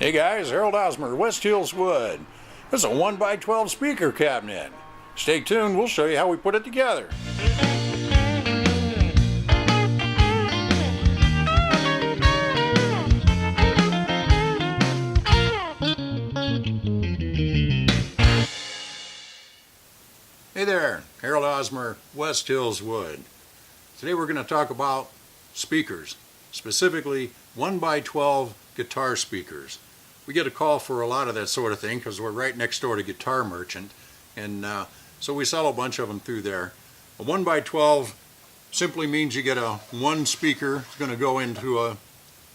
Hey guys, Harold Osmer, West Hills Wood. This is a 1x12 speaker cabinet. Stay tuned, we'll show you how we put it together. Hey there, Harold Osmer, West Hills Wood. Today we're going to talk about speakers, specifically 1x12 guitar speakers. We get a call for a lot of that sort of thing because we're right next door to Guitar Merchant, and so we sell a bunch of them through there. A 1x12 simply means you get one speaker. It's going to go into a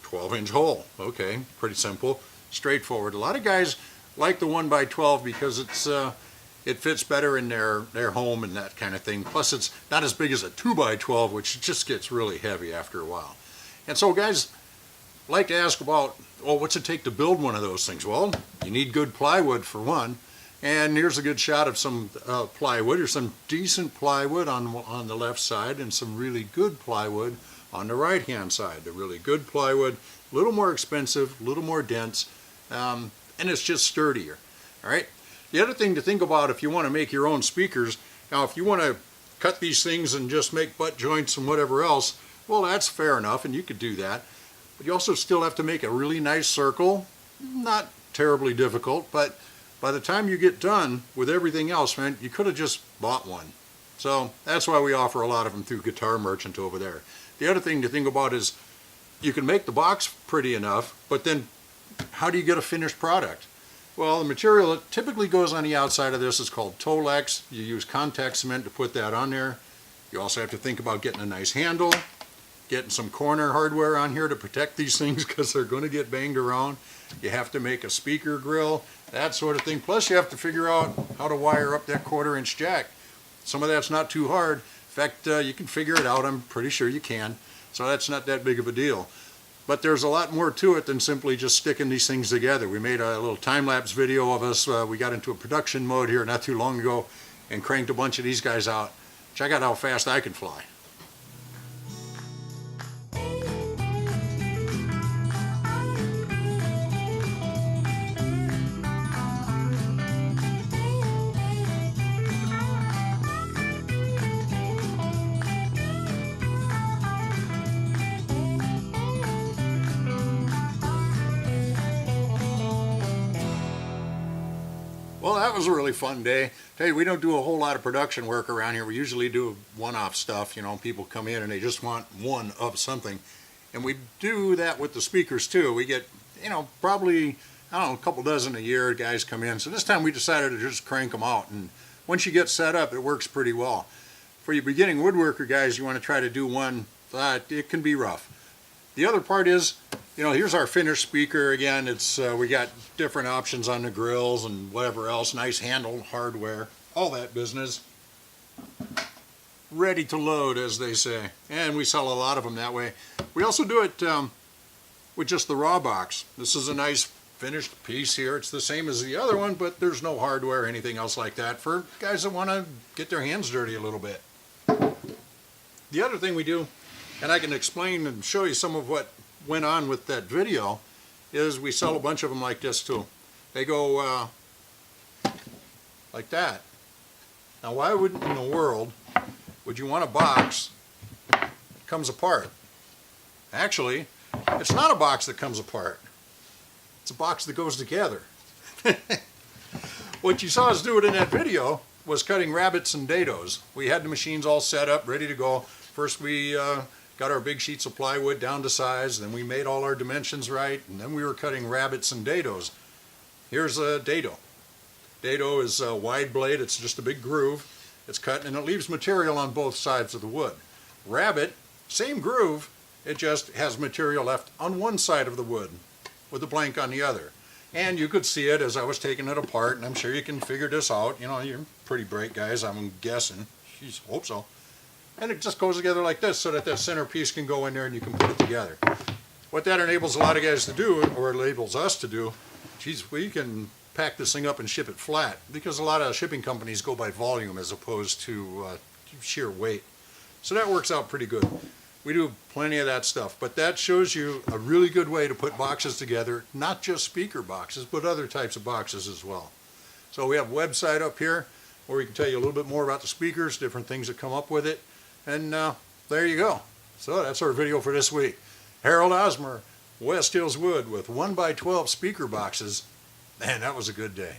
12-inch hole. Okay, pretty simple, straightforward. A lot of guys like the 1x12 because it fits better in their home and that kind of thing. Plus it's not as big as a 2x12, which just gets really heavy after a while. And so guys like to ask about, well, what's it take to build one of those things? Well, you need good plywood for one, and here's a good shot of some plywood, or some decent plywood on the left side, and some really good plywood on the right hand side. The really good plywood, a little more expensive, a little more dense, and it's just sturdier. All right. The other thing to think about if you want to make your own speakers, now if you want to cut these things and just make butt joints and whatever else, well, that's fair enough, and you could do that. But you also still have to make a really nice circle. Not terribly difficult, but by the time you get done with everything else, man, you could have just bought one. So that's why we offer a lot of them through Guitar Merchant over there. The other thing to think about is you can make the box pretty enough, but then how do you get a finished product? Well, the material that typically goes on the outside of this is called Tolex. You use contact cement to put that on there. You also have to think about getting a nice handle, getting some corner hardware on here to protect these things because they're going to get banged around. You have to make a speaker grill, that sort of thing. Plus you have to figure out how to wire up that 1/4-inch jack. Some of that's not too hard. In fact, you can figure it out. I'm pretty sure you can. So that's not that big of a deal. But there's a lot more to it than simply just sticking these things together. We made a little time-lapse video of us. We got into a production mode here not too long ago and cranked a bunch of these guys out. Check out how fast I can fly. Well, that was a really fun day. Tell you, we don't do a whole lot of production work around here. We usually do one-off stuff. You know, people come in and they just want one of something. And we do that with the speakers too. We get, you know, probably, I don't know, a couple dozen a year guys come in. So this time we decided to just crank them out. And once you get set up, it works pretty well. For you beginning woodworker guys, you want to try to do one, it can be rough. The other part is, you know, here's our finished speaker again. It's we got different options on the grills and whatever else, nice handle, hardware, all that business. Ready to load, as they say. And we sell a lot of them that way. We also do it with just the raw box. This is a nice finished piece here. It's the same as the other one, but there's no hardware or anything else like that for guys that want to get their hands dirty a little bit. The other thing we do, and I can explain and show you some of what went on with that video, is we sell a bunch of them like this too. They go like that. Now why wouldn't in the world would you want a box that comes apart? Actually, it's not a box that comes apart. It's a box that goes together. What you saw us do it in that video was cutting rabbets and dados. We had the machines all set up, ready to go. First we got our big sheets of plywood down to size, then we made all our dimensions right, and then we were cutting rabbets and dados. Here's a dado. Dado is a wide blade, it's just a big groove. It's cut and it leaves material on both sides of the wood. Rabbet, same groove, it just has material left on one side of the wood with a blank on the other. And you could see it as I was taking it apart, and I'm sure you can figure this out. You know, you're pretty bright guys, I'm guessing. Jeez, hope so. And it just goes together like this so that that center piece can go in there and you can put it together. What that enables a lot of guys to do, or enables us to do, geez, we can pack this thing up and ship it flat, because a lot of shipping companies go by volume as opposed to sheer weight. So that works out pretty good. We do plenty of that stuff, but that shows you a really good way to put boxes together, not just speaker boxes, but other types of boxes as well. So we have a website up here where we can tell you a little bit more about the speakers, different things that come up with it, and there you go. So that's our video for this week. Harold Osmer, West Hills Wood with 1x12 speaker boxes. Man, that was a good day.